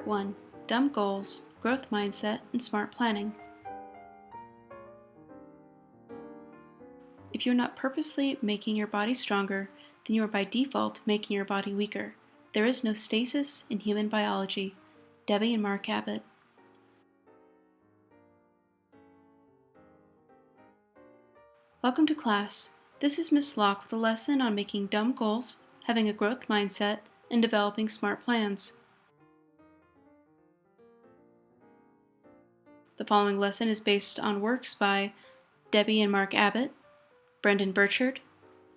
Part 1. Dumb Goals, Growth Mindset, and Smart Planning. If you're not purposely making your body stronger, then you are by default making your body weaker. There is no stasis in human biology. Debbie and Mark Abbott. Welcome to class. This is Miss Locke with a lesson on making dumb goals, having a growth mindset, and developing smart plans. The following lesson is based on works by Debbie and Mark Abbott, Brendan Burchard,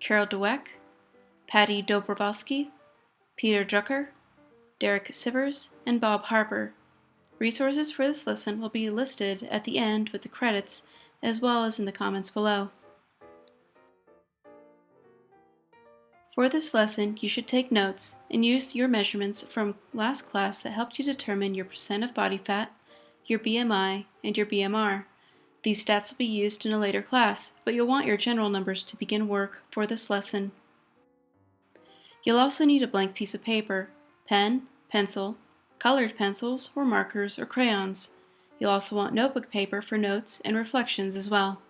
Carol Dweck, Patty Dobrovolsky, Peter Drucker, Derek Sivers, and Bob Harper. Resources for this lesson will be listed at the end with the credits as well as in the comments below. For this lesson, you should take notes and use your measurements from last class that helped you determine your percent of body fat, your BMI, and your BMR. These stats will be used in a later class, but you'll want your general numbers to begin work for this lesson. You'll also need a blank piece of paper, pen, pencil, colored pencils or markers or crayons. You'll also want notebook paper for notes and reflections as well.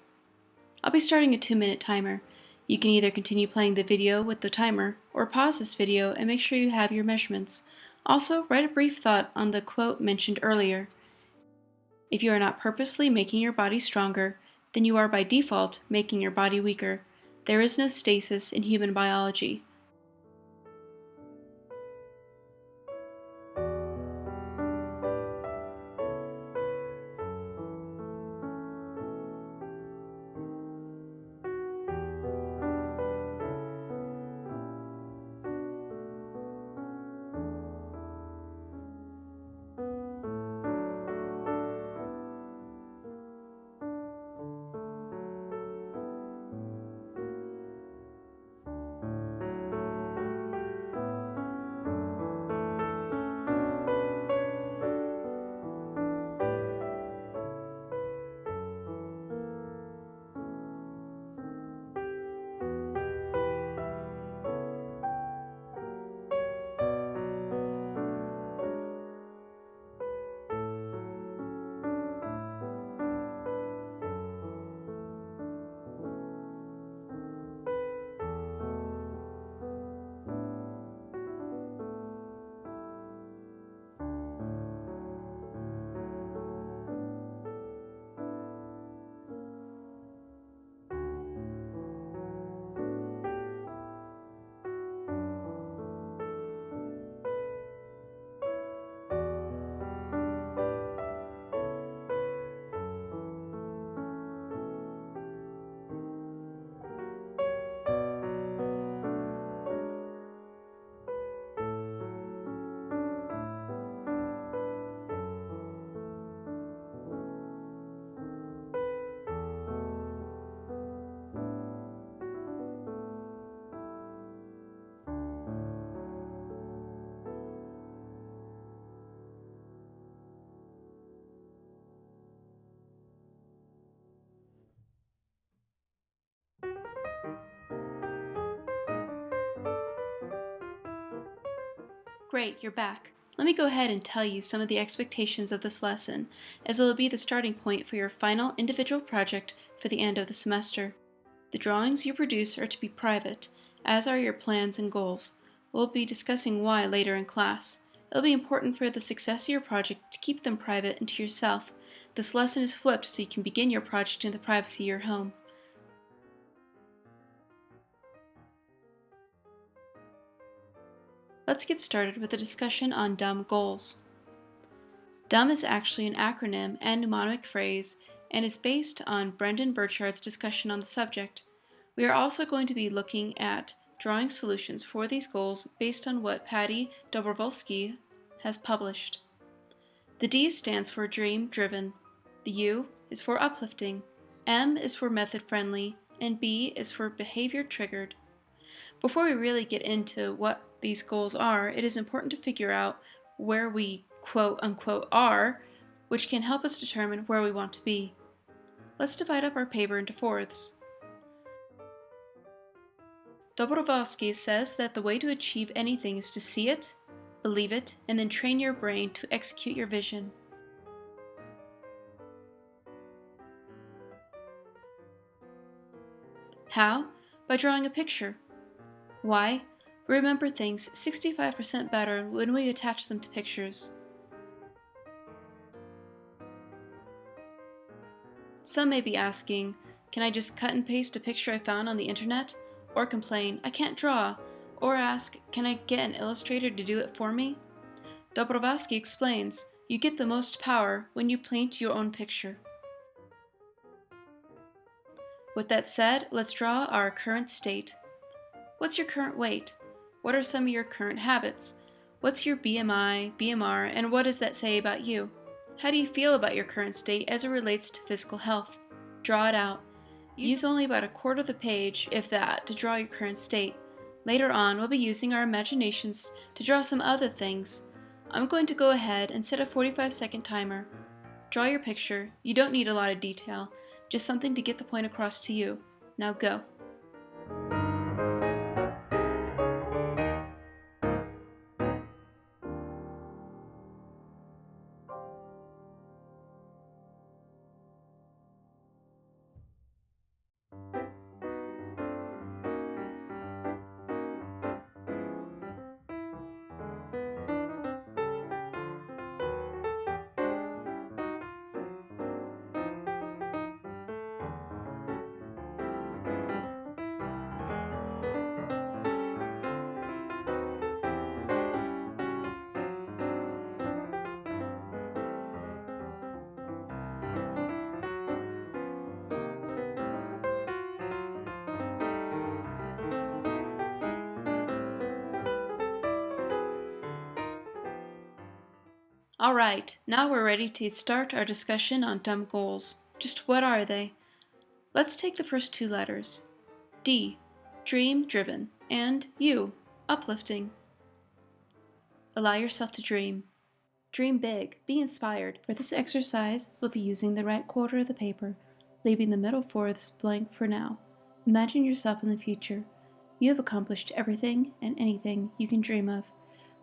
I'll be starting a 2-minute timer. You can either continue playing the video with the timer or pause this video and make sure you have your measurements. Also, write a brief thought on the quote mentioned earlier. If you are not purposely making your body stronger, then you are by default making your body weaker. There is no stasis in human biology. Great, you're back. Let me go ahead and tell you some of the expectations of this lesson, as it will be the starting point for your final individual project for the end of the semester. The drawings you produce are to be private, as are your plans and goals. We'll be discussing why later in class. It'll be important for the success of your project to keep them private and to yourself. This lesson is flipped so you can begin your project in the privacy of your home. Let's get started with a discussion on dumb goals. DUMB is actually an acronym and mnemonic phrase and is based on Brendan Burchard's discussion on the subject. We are also going to be looking at drawing solutions for these goals based on what Patty Dobrovolsky has published. The D stands for dream driven, the U is for uplifting, M is for method friendly, and B is for behavior triggered. Before we really get into what these goals are, it is important to figure out where we quote-unquote are, which can help us determine where we want to be. Let's divide up our paper into fourths. Dobrovolsky says that the way to achieve anything is to see it, Believe it, and then train your brain to execute your vision. How? By drawing a picture. Why? We remember things 65% better when we attach them to pictures. Some may be asking, can I just cut and paste a picture I found on the internet? Or complain, I can't draw? Or ask, can I get an illustrator to do it for me? Dobrovolsky explains, you get the most power when you paint your own picture. With that said, let's draw our current state. What's your current weight? What are some of your current habits? What's your BMI, BMR, and what does that say about you? How do you feel about your current state as it relates to physical health? Draw it out. Use only about a quarter of the page, if that, to draw your current state. Later on, we'll be using our imaginations to draw some other things. I'm going to go ahead and set a 45-second timer. Draw your picture. You don't need a lot of detail, just something to get the point across to you. Now go. Alright, now we're ready to start our discussion on dumb goals. Just what are they? Let's take the first two letters. D, dream driven, and U, uplifting. Allow yourself to dream. Dream big, be inspired. For this exercise, we'll be using the right quarter of the paper, leaving the middle fourths blank for now. Imagine yourself in the future. You have accomplished everything and anything you can dream of.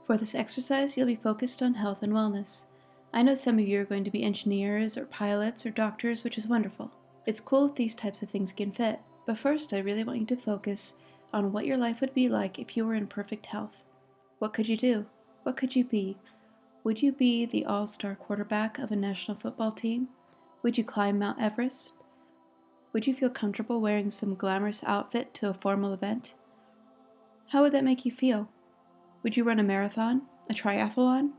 For this exercise, you'll be focused on health and wellness. I know some of you are going to be engineers or pilots or doctors, which is wonderful. It's cool if these types of things can fit, but first I really want you to focus on what your life would be like if you were in perfect health. What could you do? What could you be? Would you be the all-star quarterback of a national football team? Would you climb Mount Everest? Would you feel comfortable wearing some glamorous outfit to a formal event? How would that make you feel? Would you run a marathon? A triathlon?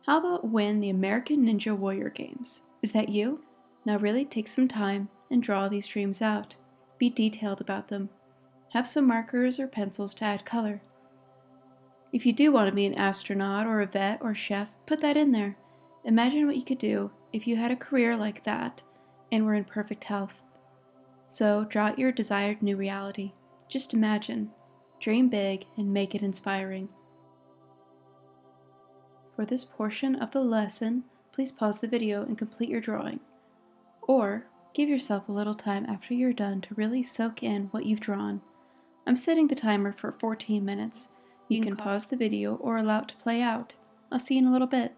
How about win the American Ninja Warrior Games? Is that you? Now really take some time and draw these dreams out. Be detailed about them. Have some markers or pencils to add color. If you do want to be an astronaut or a vet or chef, put that in there. Imagine what you could do if you had a career like that and were in perfect health. So draw out your desired new reality. Just imagine. Dream big and make it inspiring. For this portion of the lesson, please pause the video and complete your drawing. Or give yourself a little time after you're done to really soak in what you've drawn. I'm setting the timer for 14 minutes. You can pause the video or allow it to play out. I'll see you in a little bit.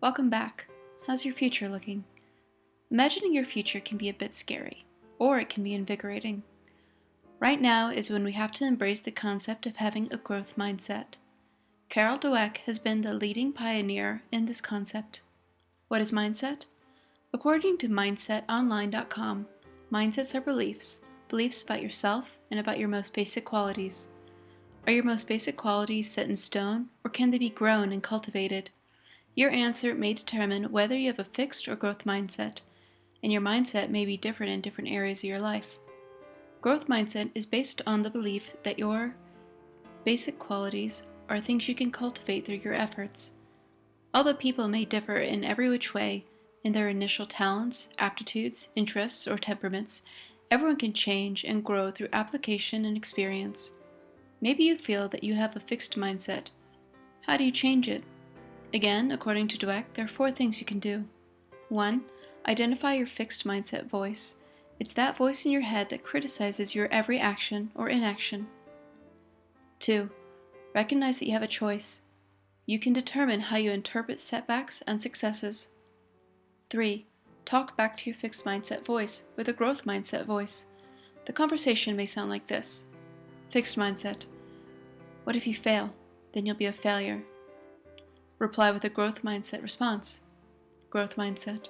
Welcome back. How's your future looking? Imagining your future can be a bit scary, or it can be invigorating. Right now is when we have to embrace the concept of having a growth mindset. Dweck has been the leading pioneer in this concept. What is mindset? According to MindsetOnline.com, mindsets are beliefs about yourself and about your most basic qualities. Are your most basic qualities set in stone, or can they be grown and cultivated? Your answer may determine whether you have a fixed or growth mindset, and your mindset may be different in different areas of your life. Growth mindset is based on the belief that your basic qualities are things you can cultivate through your efforts. Although people may differ in every which way in their initial talents, aptitudes, interests, or temperaments, everyone can change and grow through application and experience. Maybe you feel that you have a fixed mindset. How do you change it? Again, according to Dweck, there are 4 things you can do. 1. Identify your fixed mindset voice. It's that voice in your head that criticizes your every action or inaction. 2. Recognize that you have a choice. You can determine how you interpret setbacks and successes. 3. Talk back to your fixed mindset voice with a growth mindset voice. The conversation may sound like this. Fixed mindset. What if you fail? Then you'll be a failure. Reply with a growth mindset response. Growth mindset.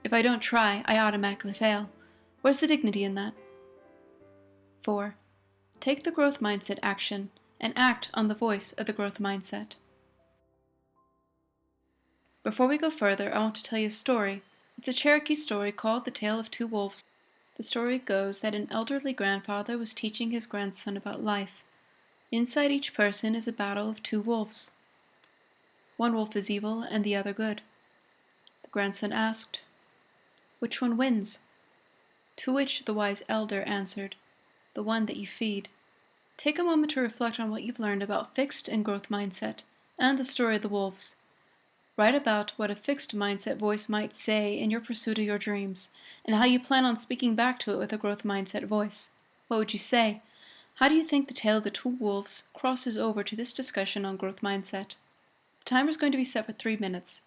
If I don't try, I automatically fail. Where's the dignity in that? 4. Take the growth mindset action and act on the voice of the growth mindset. Before we go further, I want to tell you a story. It's a Cherokee story called The Tale of Two Wolves. The story goes that an elderly grandfather was teaching his grandson about life. Inside each person is a battle of 2 wolves. One wolf is evil and the other good. The grandson asked, "Which one wins?" To which the wise elder answered, "The one that you feed." Take a moment to reflect on what you've learned about fixed and growth mindset, and the story of the wolves. Write about what a fixed mindset voice might say in your pursuit of your dreams, and how you plan on speaking back to it with a growth mindset voice. What would you say? How do you think the tale of the 2 wolves crosses over to this discussion on growth mindset? The timer is going to be set for 3 minutes.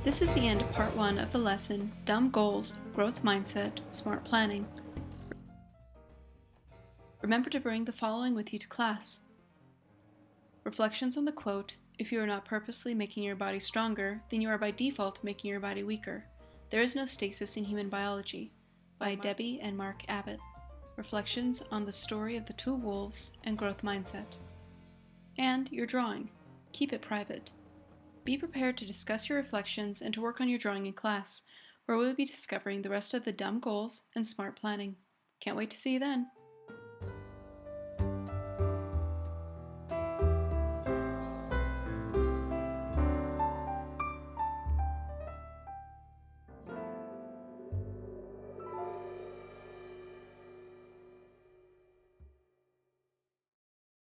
This is the end of part 1 of the lesson, Dumb Goals, Growth Mindset, Smart Planning. Remember to bring the following with you to class. Reflections on the quote, "If you are not purposely making your body stronger, then you are by default making your body weaker. There is no stasis in human biology," by Debbie and Mark Abbott. Reflections on the story of the two wolves and growth mindset. And your drawing. Keep it private. Be prepared to discuss your reflections and to work on your drawing in class, where we will be discovering the rest of the dumb goals and smart planning. Can't wait to see you then!